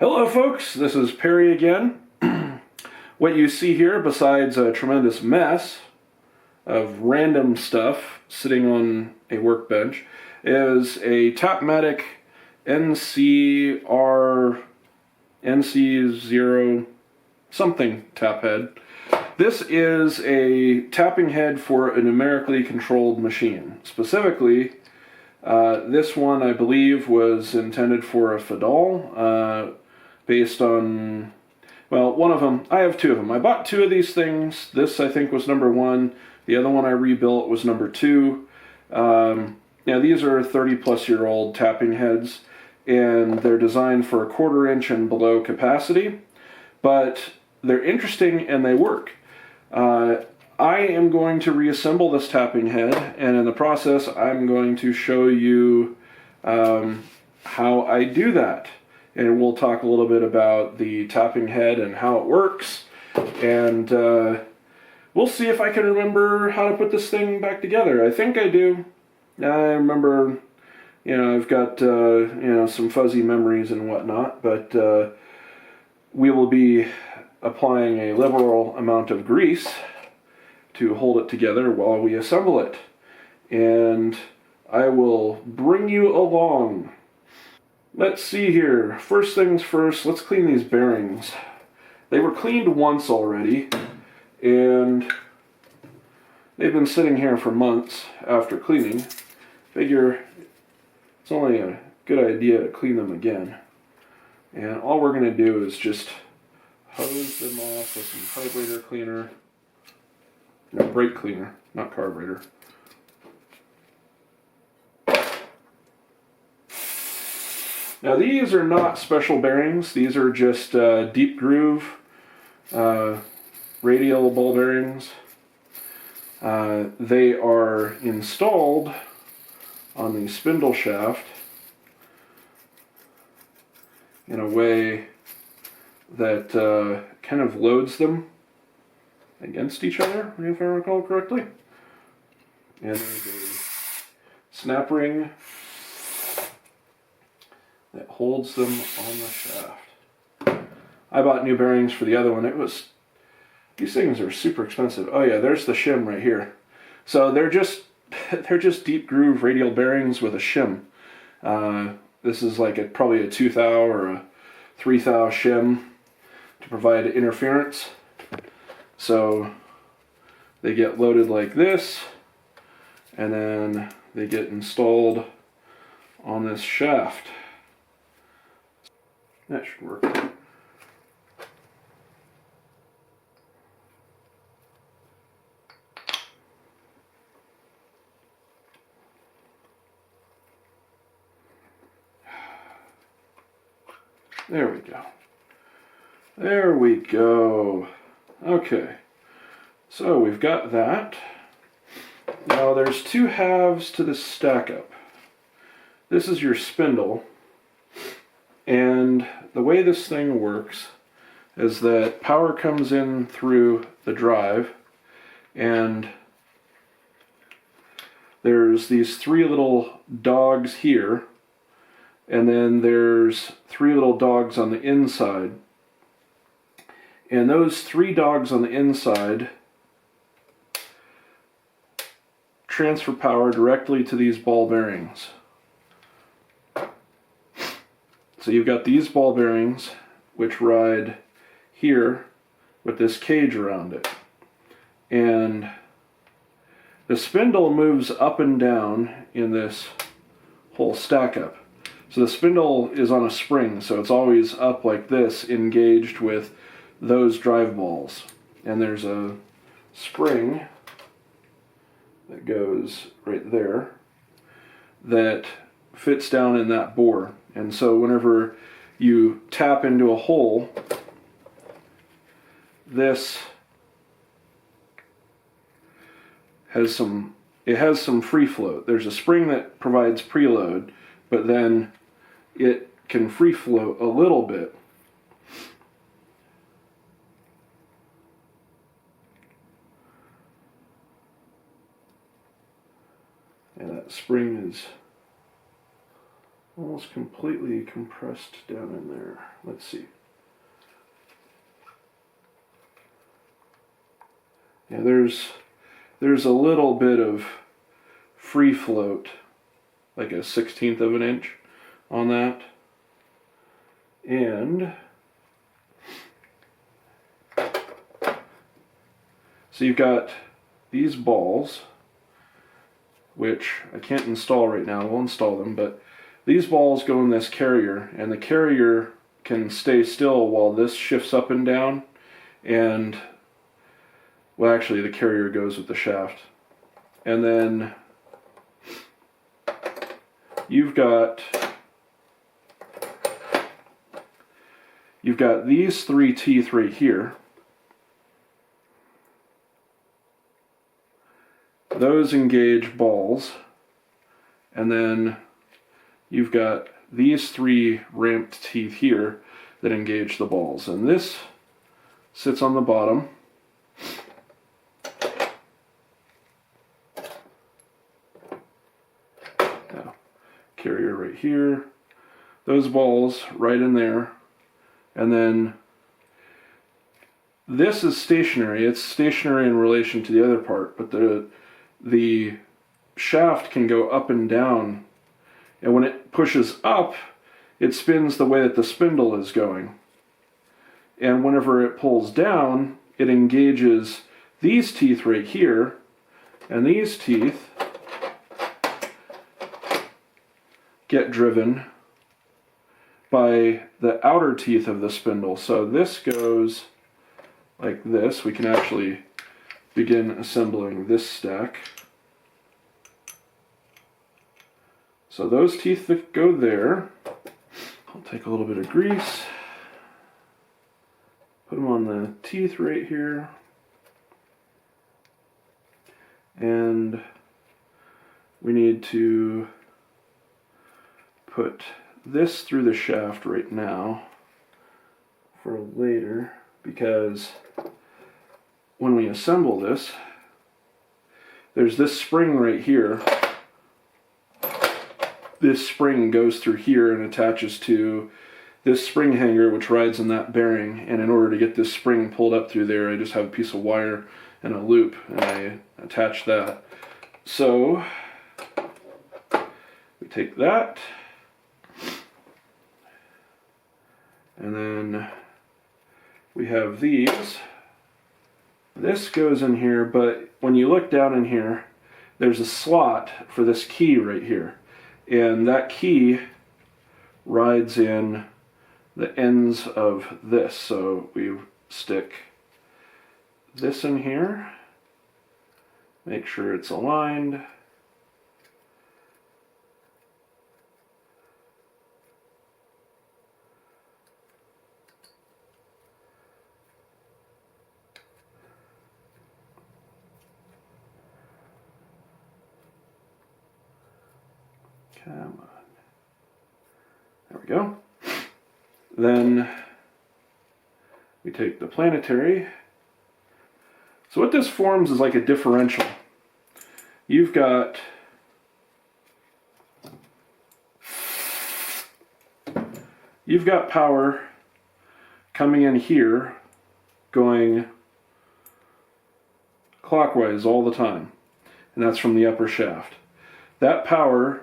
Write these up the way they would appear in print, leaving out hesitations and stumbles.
Hello folks, this is Perry again. What you see here, besides a tremendous mess of random stuff sitting on a workbench, is a Tapmatic NCR0A something tap head. This is a tapping head for a numerically controlled machine. Specifically, this one I believe was intended for a Fadal, based on, well, one of them. I have two of them. I bought two of these things. This I think was number one. The other one I rebuilt was number two. These are 30-plus-year-old tapping heads, and they're designed for a 1/4 inch and below capacity, but they're interesting and they work. I am going to reassemble this tapping head, and in the process I'm going to show you how I do that. And we'll talk a little bit about the tapping head and how it works, and we'll see if I can remember how to put this thing back together. I think I do. I remember, I've got, some fuzzy memories and whatnot, but we will be applying a liberal amount of grease to hold it together while we assemble it. And I will bring you along. Let's see here. First things first, let's clean these bearings. They were cleaned once already, and they've been sitting here for months after cleaning. Figure it's only a good idea to clean them again. And all we're going to do is just hose them off with some carburetor cleaner. No, brake cleaner, not carburetor. Now these are not special bearings. These are just deep groove radial ball bearings. They are installed on the spindle shaft in a way that kind of loads them against each other, if I recall correctly. And there's a snap ring that holds them on the shaft. I bought new bearings for the other one. These things are super expensive. Oh yeah, there's the shim right here. So they're just deep groove radial bearings with a shim. This is like probably a 2 thou or a 3 thou shim to provide interference. So they get loaded like this, and then they get installed on this shaft. That should work. There we go. There we go. Okay. So we've got that. Now there's two halves to this stack up. This is your spindle. And the way this thing works is that power comes in through the drive, and there's these three little dogs here, and then there's three little dogs on the inside. And those three dogs on the inside transfer power directly to these ball bearings. So you've got these ball bearings which ride here with this cage around it. And the spindle moves up and down in this whole stack up. So the spindle is on a spring, so it's always up like this, engaged with those drive balls. And there's a spring that goes right there that fits down in that bore. And so whenever you tap into a hole, this has some free float. There's a spring that provides preload, but then it can free float a little bit. And that spring is almost completely compressed down in there. Let's see. Yeah, there's a little bit of free float, like a 1/16 of an inch on that. And so you've got these balls, which I can't install right now. We'll install them, but these balls go in this carrier, and the carrier can stay still while this shifts up and down. And, well, actually the carrier goes with the shaft. And then you've got these 3 teeth right here. Those engage balls, and then you've got these 3 ramped teeth here that engage the balls, and this sits on the bottom. Now, carrier right here, those balls right in there, and then this is stationary. It's stationary in relation to the other part, but the shaft can go up and down, and when it pushes up, it spins the way that the spindle is going. And whenever it pulls down, it engages these teeth right here, and these teeth get driven by the outer teeth of the spindle. So this goes like this. We can actually begin assembling this stack. So those teeth that go there, I'll take a little bit of grease, put them on the teeth right here, and we need to put this through the shaft right now for later, because when we assemble this, there's this spring right here. This spring goes through here and attaches to this spring hanger, which rides in that bearing, and in order to get this spring pulled up through there, I just have a piece of wire and a loop, and I attach that. So we take that, and then we have these. This goes in here, but when you look down in here, there's a slot for this key right here. And that key rides in the ends of this. So we stick this in here, make sure it's aligned. Come on. There we go. Then we take the Planetary. So what this forms is like a differential. You've got power coming in here, going clockwise all the time, and that's from the upper shaft. That power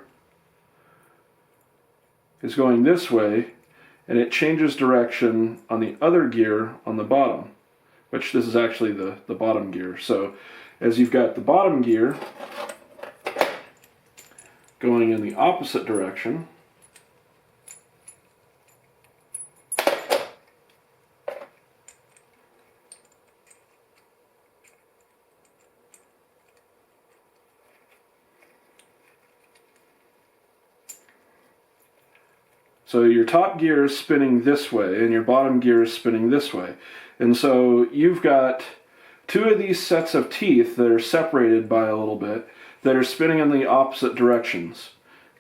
is going this way, and it changes direction on the other gear on the bottom, which this is actually the bottom gear. So as you've got the bottom gear going in the opposite direction, so your top gear is spinning this way and your bottom gear is spinning this way. And so you've got 2 of these sets of teeth that are separated by a little bit that are spinning in the opposite directions.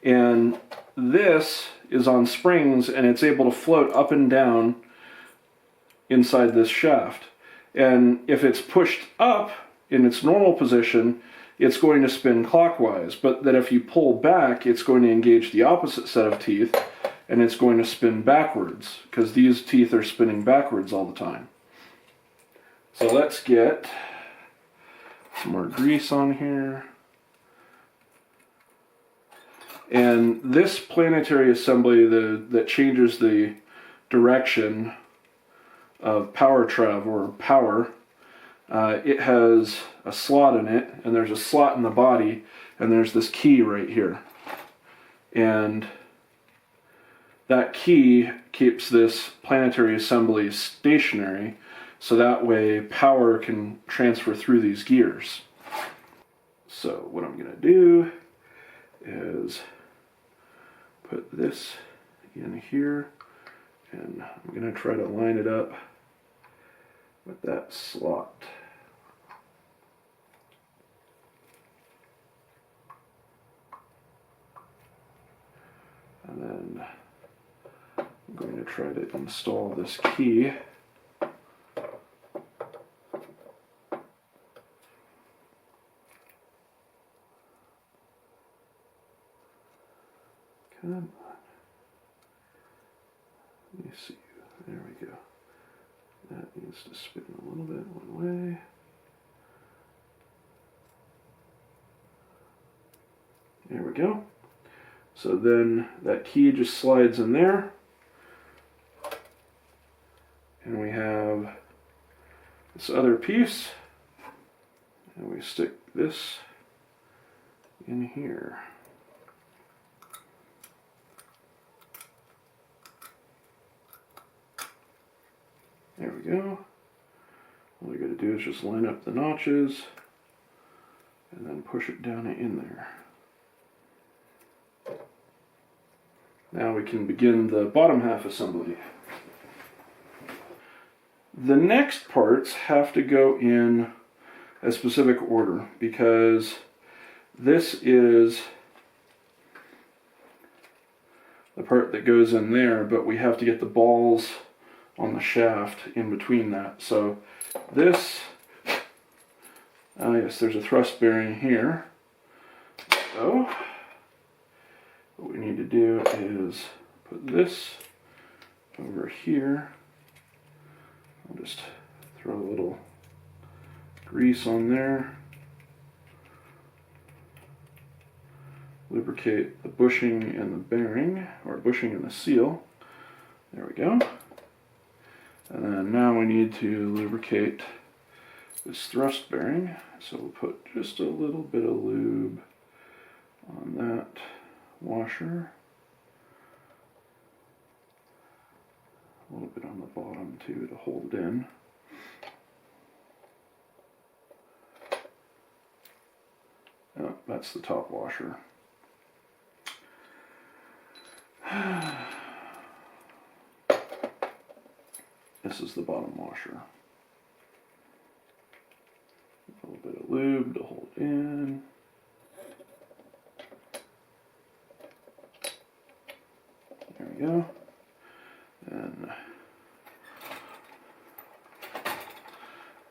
And this is on springs, and it's able to float up and down inside this shaft. And if it's pushed up in its normal position, it's going to spin clockwise, but that if you pull back, it's going to engage the opposite set of teeth, and it's going to spin backwards, because these teeth are spinning backwards all the time. So let's get some more grease on here. And this planetary assembly that changes the direction of power travel, or power, it has a slot in it, and there's a slot in the body, and there's this key right here. And that key keeps this planetary assembly stationary, so that way power can transfer through these gears. So what I'm going to do is put this in here, and I'm going to try to line it up with that slot. And then I'm going to try to install this key. Come on. Let me see. There we go. That needs to spin a little bit one way. There we go. So then that key just slides in there. And we have this other piece. And we stick this in here. There we go. All you got to do is just line up the notches and then push it down in there. Now we can begin the bottom half assembly. The next parts have to go in a specific order, because this is the part that goes in there, but we have to get the balls on the shaft in between that. So this, yes, there's a thrust bearing here. So what we need to do is put this over here. I'll just throw a little grease on there. Lubricate the bushing and the bearing, or bushing and the seal. There we go. And then now we need to lubricate this thrust bearing. So we'll put just a little bit of lube on that washer. A little bit on the bottom too to hold it in. Oh, that's the top washer. This is the bottom washer. A little bit of lube to hold in. There we go. And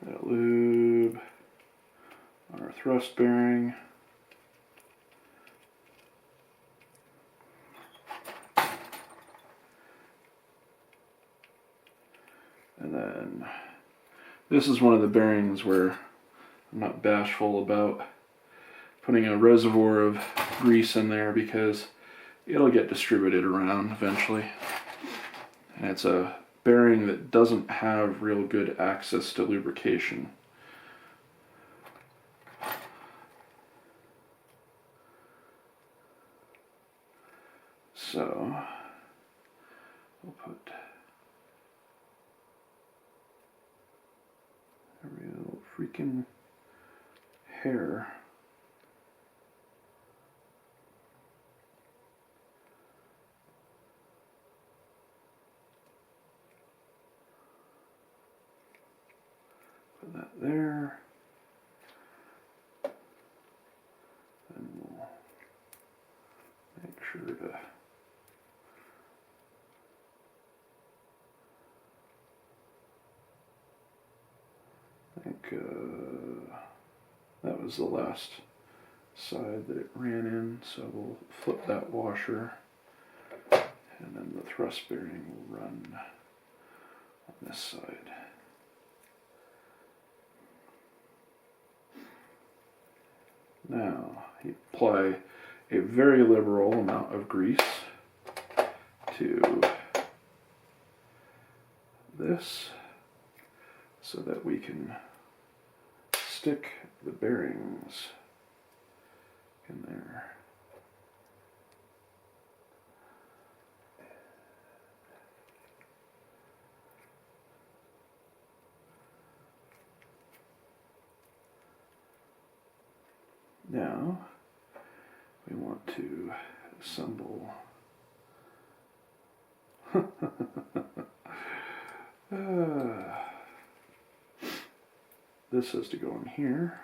that lube on our thrust bearing. And then this is one of the bearings where I'm not bashful about putting a reservoir of grease in there, because it'll get distributed around eventually. And it's a bearing that doesn't have real good access to lubrication. So we'll put a real freaking hair. Put that there. And we'll make sure to I think that was the last side that it ran in, so we'll flip that washer, and then the thrust bearing will run on this side. Now, you apply a very liberal amount of grease to this so that we can stick the bearings in there. Now, we want to assemble this has to go in here,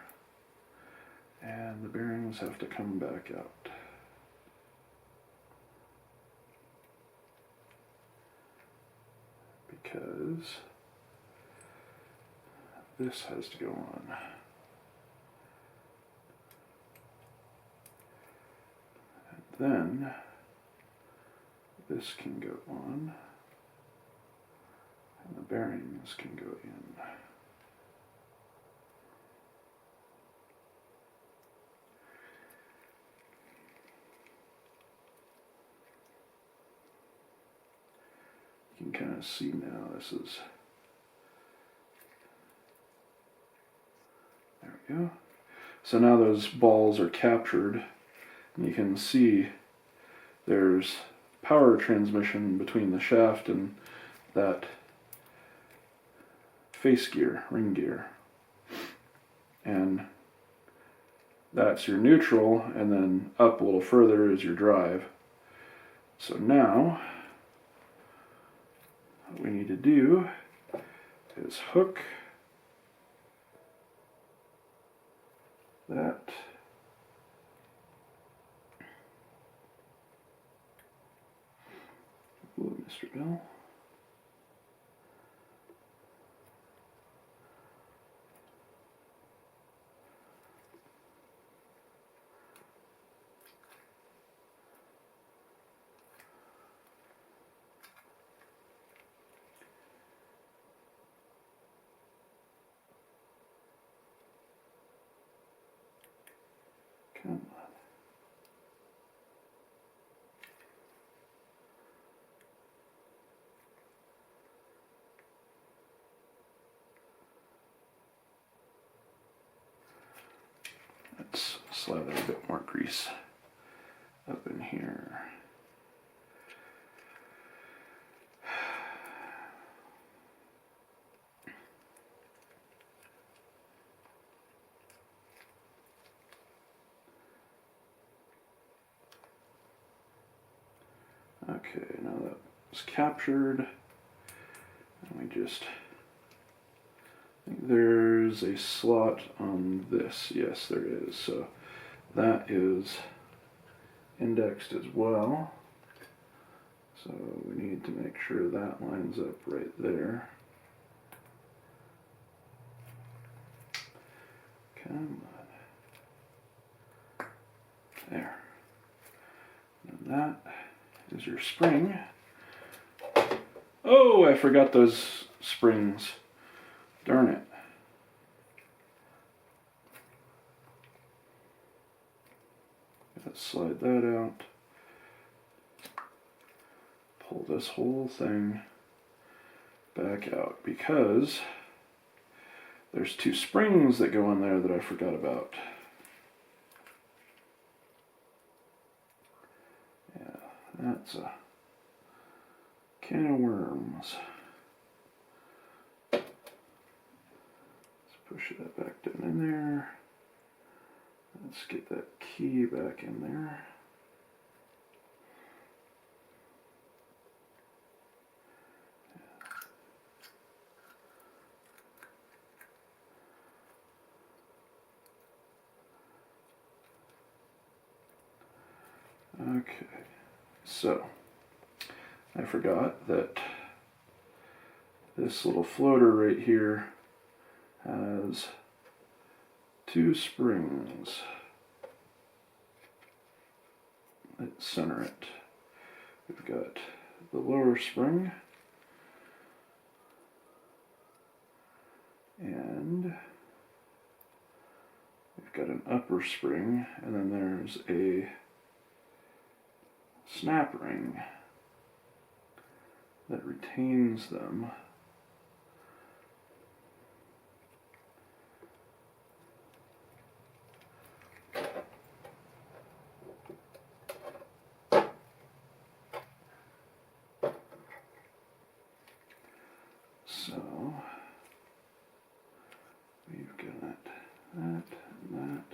and the bearings have to come back out. Because this has to go on. Then this can go on, and the bearings can go in. You can kind of see now this is, there we go. So now those balls are captured. You can see there's power transmission between the shaft and that face gear, ring gear. And that's your neutral, and then up a little further is your drive. So now, what we need to do is hook that Mr. Bill. Come on. Let's slather a bit more grease up in here. Okay, now that's captured, and we just, I think there's a slot on this. Yes, there is. So that is indexed as well. So we need to make sure that lines up right there. Come on. There. And that is your spring. Oh, I forgot those springs. Darn it. Let's slide that out. Pull this whole thing back out because there's two springs that go in there that I forgot about. Yeah, that's a can of worms. Let's push that back down in there. Let's get that key back in there. Okay, so I forgot that this little floater right here has two springs. let's center it. We've got the lower spring, and we've got an upper spring, and then there's a snap ring that retains them. So we've got that and that.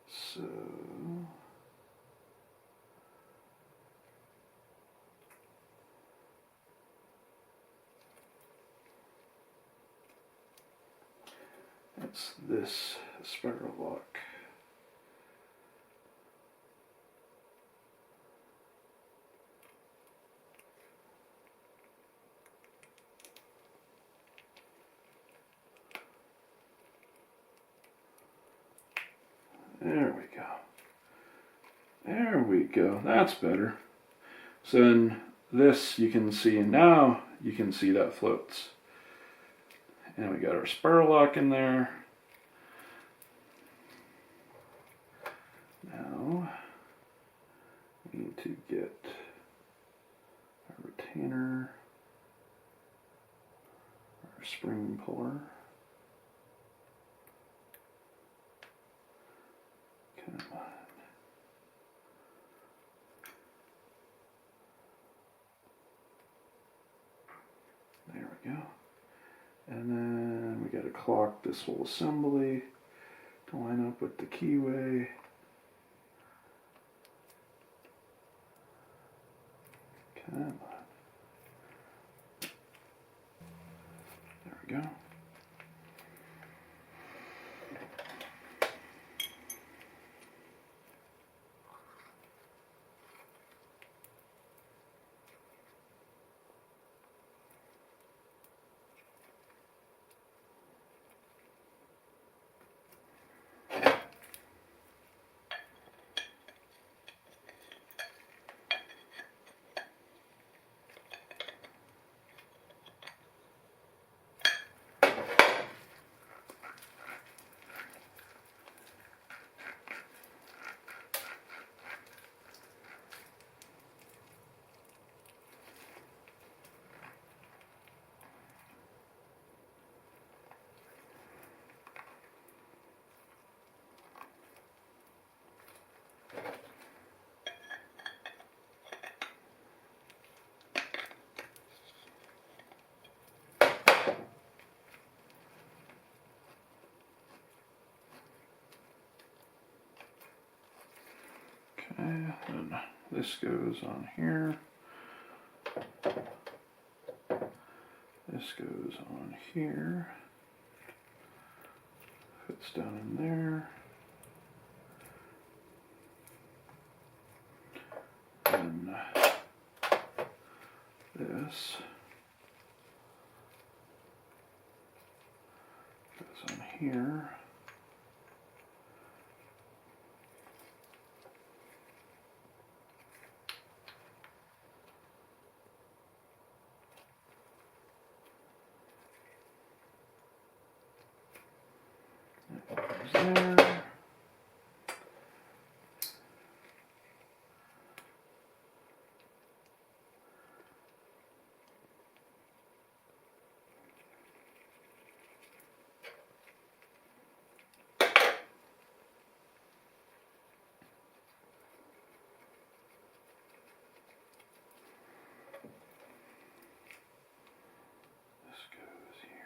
So that's this spiral lock. There we go. There we go. That's better. So in this you can see now, you can see that floats. And we got our spiral lock in there. Now we need to get our retainer, our spring puller. Come on. There we go. And then we got to clock this whole assembly to line up with the keyway. Come on. There we go. Okay, and this goes on here. This goes on here. Fits down in there. And this goes on here. There. This goes here.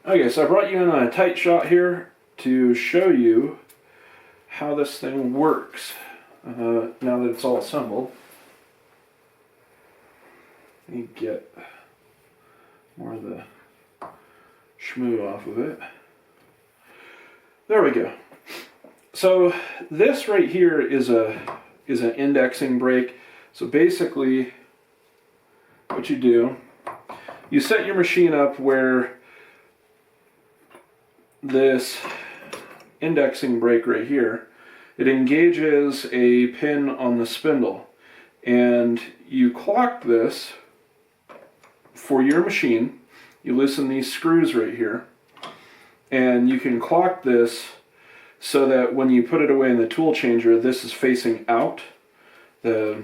Okay, so I brought you in on a tight shot here to show you how this thing works now that it's all assembled. Let me get more of the schmoo off of it. There we go. So this right here is an indexing brake. So basically what you do, you set your machine up where this indexing brake right here, it engages a pin on the spindle, and you clock this for your machine. You loosen these screws right here, and you can clock this so that when you put it away in the tool changer, this is facing out, so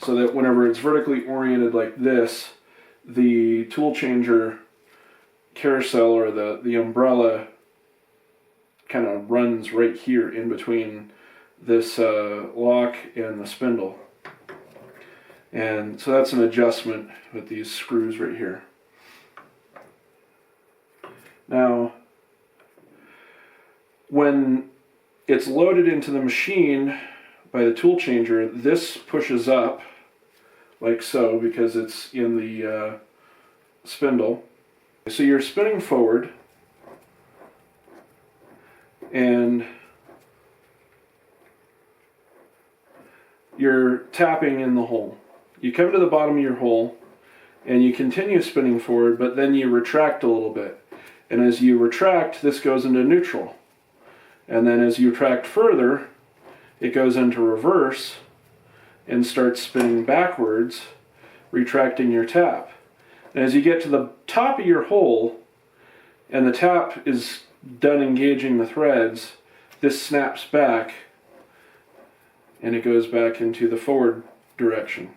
that whenever it's vertically oriented like this, the tool changer carousel or the umbrella kind of runs right here in between this lock and the spindle. And so that's an adjustment with these screws right here. Now, when it's loaded into the machine by the tool changer, this pushes up like so because it's in the spindle. So you're spinning forward and you're tapping in the hole. You come to the bottom of your hole and you continue spinning forward, but then you retract a little bit. And as you retract, this goes into neutral. And then as you retract further, it goes into reverse and starts spinning backwards, retracting your tap. And as you get to the top of your hole and the tap is done engaging the threads, this snaps back and it goes back into the forward direction.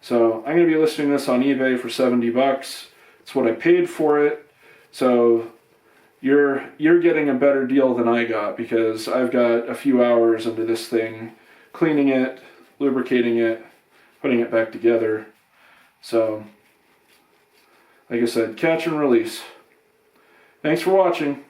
So I'm going to be listing this on eBay for 70 bucks. It's what I paid for it. So you're getting a better deal than I got, because I've got a few hours into this thing, cleaning it, lubricating it, putting it back together. So, like I said, catch and release. Thanks for watching.